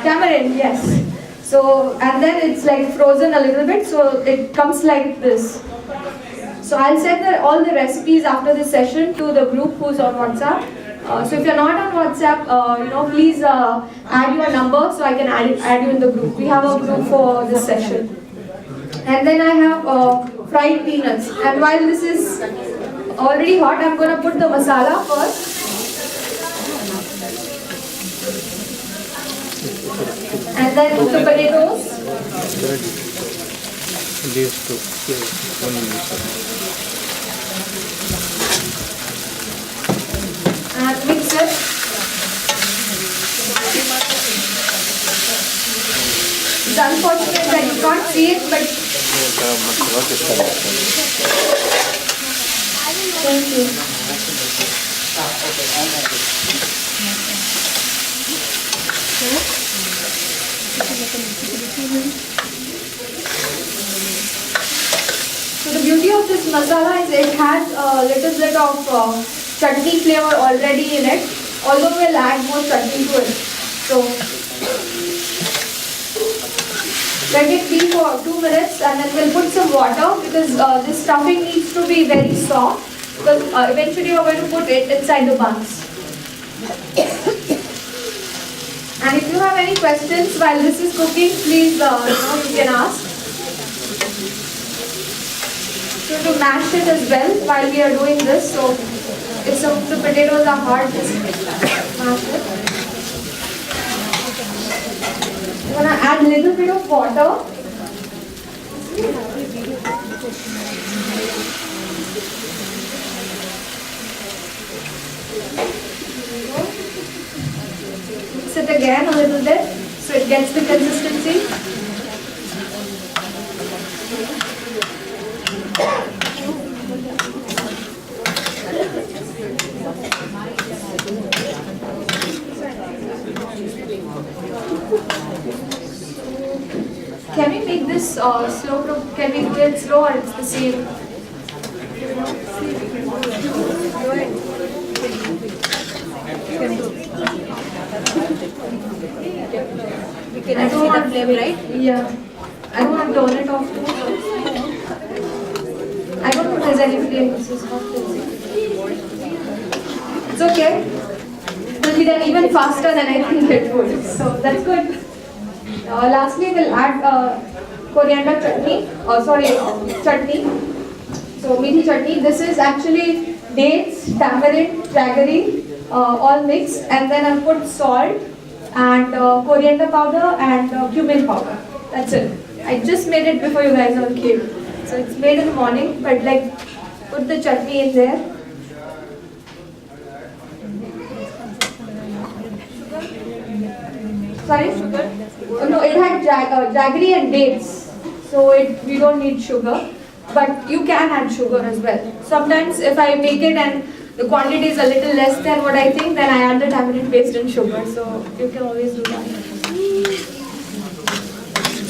Tamarind, yes. So, and then it's like frozen a little bit, so it comes like this. So I'll send all the recipes after this session to the group who's on WhatsApp. So if you're not on WhatsApp, please add your number so I can add you in the group. We have a group for this session. And then I have fried peanuts. And while this is already hot, I'm going to put the masala first. And then the potatoes. These two. And mix it. It's unfortunate that you can't see it, but thank you. So the beauty of this masala is it has a little bit of chutney flavor already in it, although we'll add more chutney to it. So let it be for 2 minutes and then we'll put some water because this stuffing needs to be very soft because eventually we're going to put it inside the buns. And if you have any questions while this is cooking, please you can ask. So to mash it as well while we are doing this, so if some of the potatoes are hard, just mash it. I'm going to add a little bit of water. Mix it again a little bit so it gets the consistency. Can we make this slow? Can we do it slow or it's the same? We can see the flame, right? Yeah. I don't want to turn it off too. I don't know if there's any flame. This is not It's okay. It will be done even faster than I think it would. So that's good. Lastly, we'll add coriander chutney. Chutney. So meaty chutney. This is actually dates, tamarind, jaggery, all mixed, and then I'll put salt and coriander powder and cumin powder. That's it. I just made it before you guys all came. So it's made in the morning, but like put the chutney in there. Sorry? Sugar? No, it had jaggery and dates. So we don't need sugar. But you can add sugar as well. Sometimes if I make it and the quantity is a little less than what I think, then I add the tamarind paste and sugar. So you can always do that.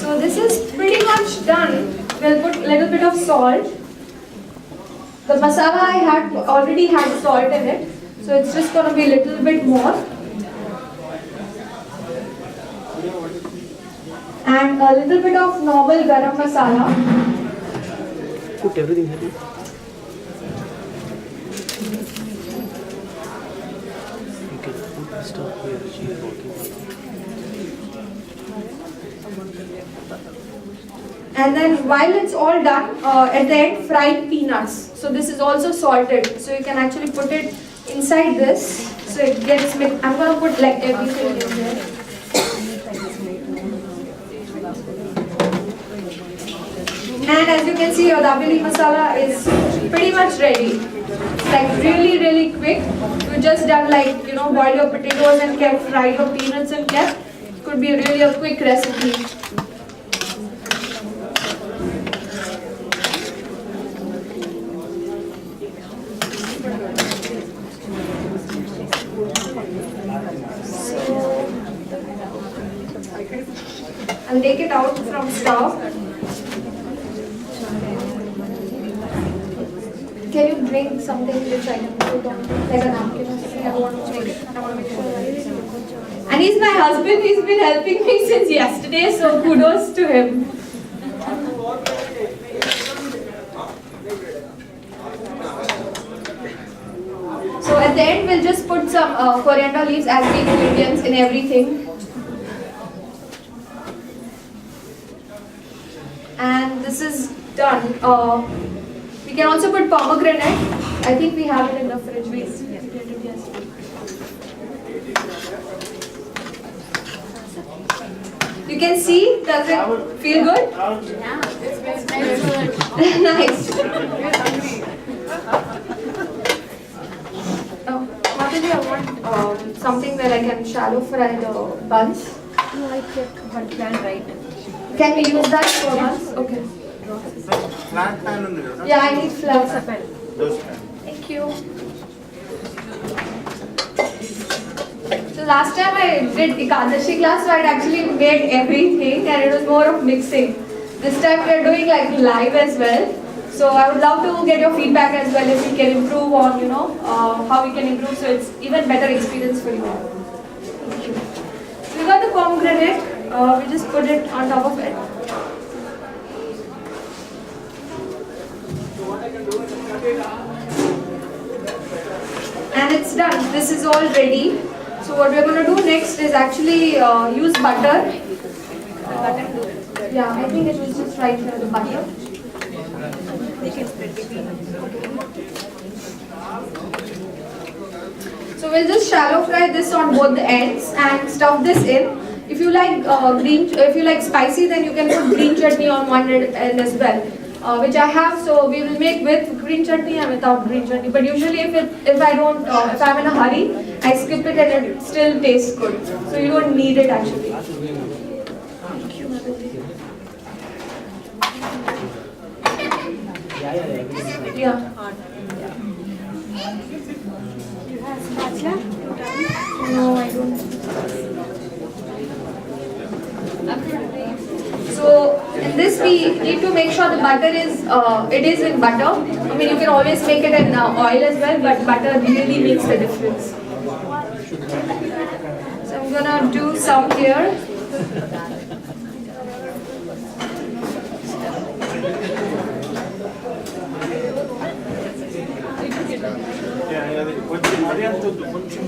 So this is pretty much done. We'll put a little bit of salt. The masala I already had salt in it. So it's just going to be a little bit more. And a little bit of normal garam masala. Put everything here. You can put the stuff here. She is working on. And then while it's all done, at the end, fried peanuts. So this is also salted. So you can actually put it inside this. So it gets mixed. I'm going to put like everything in there. And as you can see, your dabeli masala is pretty much ready. It's like really quick. You just done like, boil your potatoes and kept, fry your peanuts and kept. It could be really a quick recipe. I'll take it out from stove. Can you bring something which I can put on, like a napkin or something? I want to make sure. And And he's my husband, he's been helping me since yesterday, so kudos to him. So at the end, we'll just put some coriander leaves as the ingredients in everything. And this is done. We can also put pomegranate. I think we have it in the fridge. You can see, does it feel good? Yeah, it smells good. Nice. Mataji, I want something where I can shallow fry the buns. No, I kept one pan right. Can we use that for buns? Okay. Flat pan ఉంది కదా? Yeah, I need flour. Those pan. Thank you. So last time I did Ekadashi class, so I'd actually made everything and it was more of mixing. This time we are doing like live as well. So I would love to get your feedback as well if we can improve on, how we can improve so it's even better experience for you all. Thank you. So we got the pomegranate, we just put it on top of it. And it's done. This is all ready. So what we're going to do next is actually use butter. Yeah, I think it was just right here, the butter. So we'll just shallow fry this on both the ends and stuff this in. If you like spicy, then you can put green chutney on one end as well, which I have. So we will make with green chutney and without green chutney. But usually, if I'm in a hurry, I skip it and it still tastes good. So you don't need it actually. Thank you, Mataji. Yeah. No, I don't. So in this we need to make sure the butter is in butter. I mean, you can always make it in oil as well, but butter really makes the difference. So I'm gonna do some here. అది కొంచెం మరీ అంత వద్దు, కొంచెం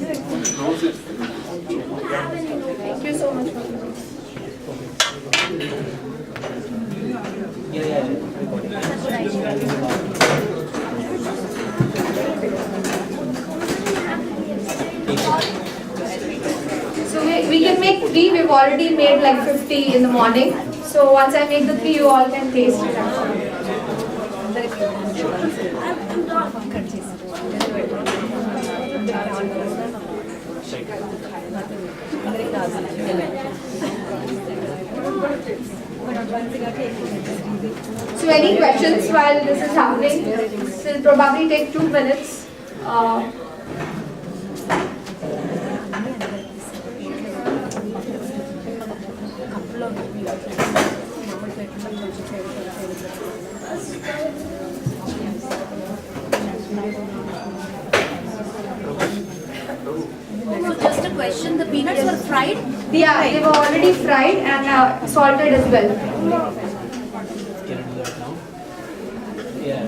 close. Thank you so much. So we can make 3. We've already made like 50 in the morning. So once I make the 3, you all can taste it actually. So any questions while this is happening? This will probably take 2 minutes. So just a question, the peanuts were fried? Yeah, they were already fried and salted as well. Can I do that now? Yeah.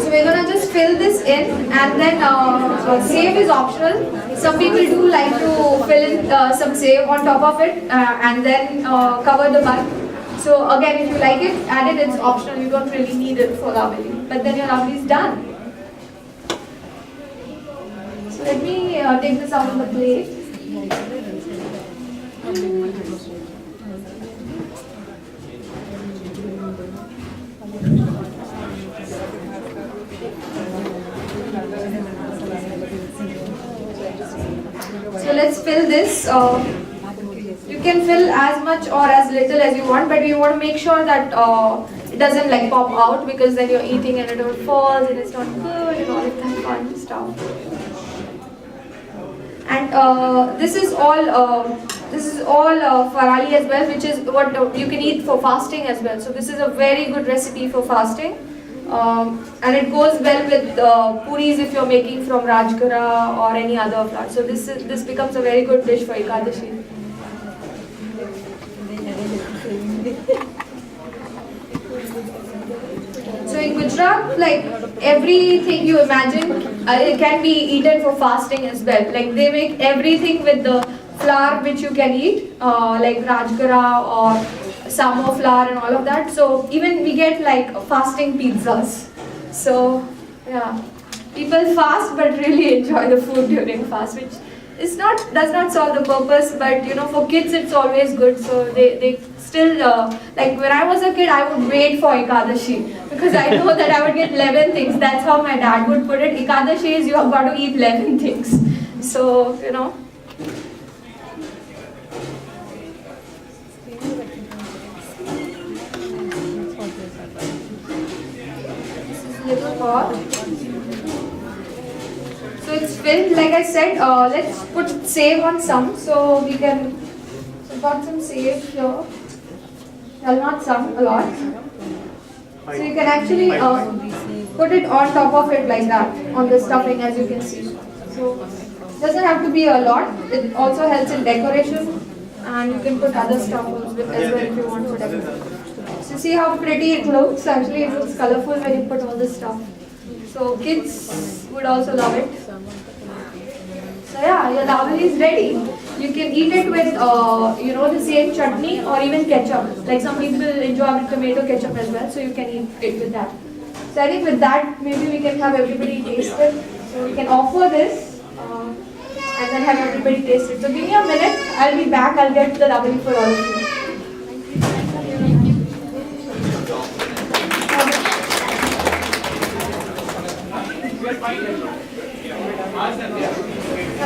So we're gonna just fill this in, and then save is optional. Some people do like to fill in some save on top of it and then cover the bun. So again, if you like it, add it. It's optional. You don't really need it for lavali. But then your lavali is done. So let me take this out of the plate. So let's fill this. You can fill as much or as little as you want, but you want to make sure that it doesn't like pop out, because then you're eating and it all falls and it's not good and all of that fun stuff. And this is all This is all farali as well, which is what you can eat for fasting as well. So this is a very good recipe for fasting. And it goes well with puris if you're making from rajgara or any other flour. So this becomes a very good dish for Ekadashi. So in Gujarat, like everything you imagine, it can be eaten for fasting as well. Like they make everything with the flour which you can eat, like rajgara or samo flour and all of that. So even we get like fasting pizzas. So yeah, people fast but really enjoy the food during fast, which does not solve the purpose. But you know, for kids it's always good. So they still like when I was a kid, I would wait for Ekadashi because I know that I would get 11 things. That's how my dad would put it. Ekadashi is you have got to eat 11 things. So you know. Little pot. So it's filled, like I said, let's put save on some so we can, so got some save here, well not some, a lot. So you can actually put it on top of it like that, on the stuffing as you can see. So doesn't have to be a lot, it also helps in decoration and you can put other stuff as well if you want to decorate. So see how pretty it looks. Actually it looks colorful when you put all this stuff. So kids would also love it. So yeah, your dabali is ready. You can eat it with you know, the same chutney or even ketchup. Like some people enjoy with tomato ketchup as well, so you can eat it with that. So I think with that maybe we can have everybody taste it. So we can offer this and then have everybody taste it. So give me a minute, I'll be back, I'll get the dabali for all of you.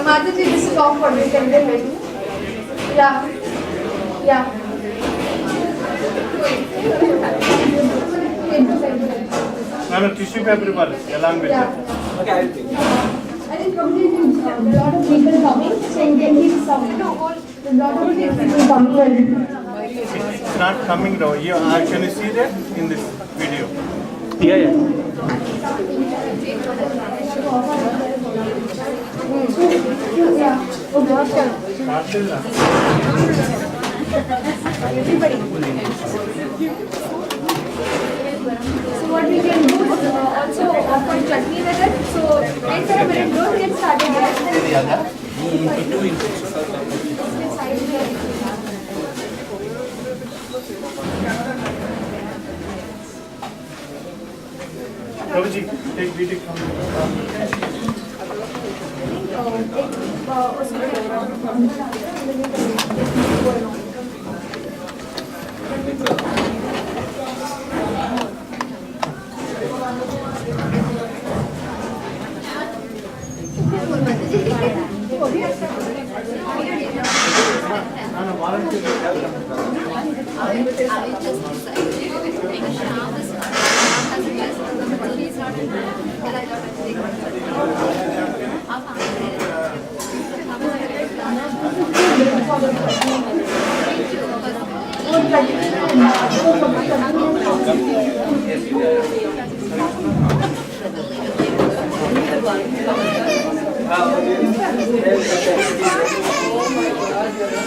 Madhaji, this is all for you. Can they ready? Yeah. Yeah. No, tissue paper along with Yeah. that. Okay, I think probably a lot of people coming, so you can keep some. A lot of people coming. It's not coming now. Can you see that in this video? Yeah. Yeah. So what we can do is also offer chutney with it. So wait for a minute, don't get started yet. Prabhuji, take video from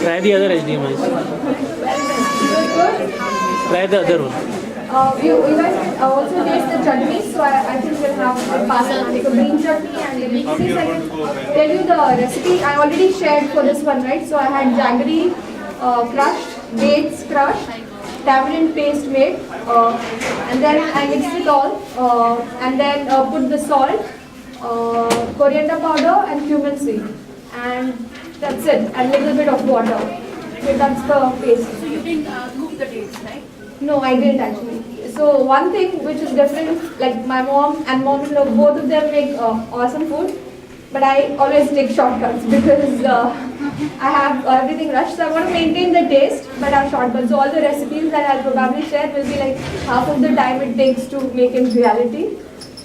Try the other HDMI. Try the other one. You guys can also taste the chutney, so I think we'll have the green chutney and the mix. I can tell you the recipe. I already shared for this one, right? So I had jaggery crushed, dates crushed, tamarind paste made, and then I mixed it all, and then put the salt, coriander powder and cumin seed, and that's it, and a little bit of water. Okay, that's the paste. So you didn't cook the dates, right? No, I didn't actually. So one thing which is different, like my mom and mom-in-law, both of them make awesome food, but I always take shortcuts because I have everything rushed. So I want to maintain the taste, but I have shortcuts. So all the recipes that I'll probably share will be like half of the time it takes to make in reality.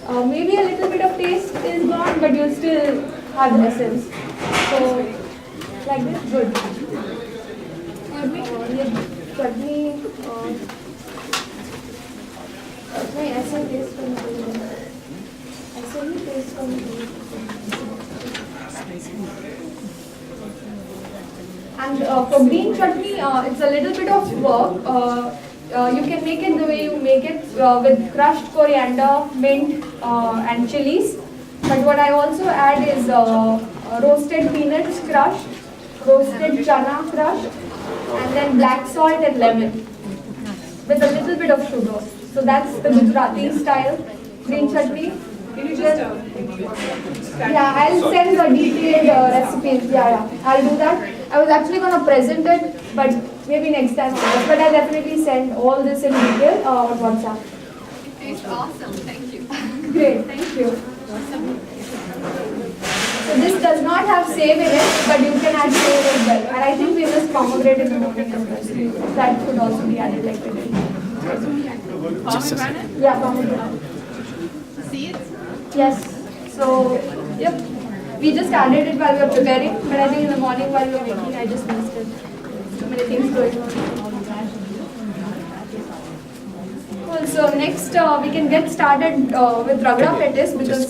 Maybe a little bit of taste is gone, but you'll still have the essence. So like this, good. चटनी नहीं ऐसे test करना पड़ेगा, ऐसे ही test करना पड़ेगा. And for green chutney, it's a little bit of work. You can make it the way you make it with crushed coriander, mint, and chilies. But what I also add is roasted peanuts crushed, roasted chana crushed, and then black salt and lemon with a little bit of sugar. So that's the Gujarati style green chutney. Yeah, I'll send the detailed recipes. Yeah, I'll do that. I was actually going to present it, but maybe next time. But I'll definitely send all this in detail on WhatsApp. It tastes awesome. Thank you. Great, thank you. So this does not have save in it, but you can add save as well. And I think we just pomegranate in the morning as well. That could also be added like today. Pomegranate? Yeah, pomegranate. Seeds? Yes. So, yep. We just added it while we were preparing, but I think in the morning while we were making, I just missed it. So many things going on. Cool. So next, we can get started with ragda patties because.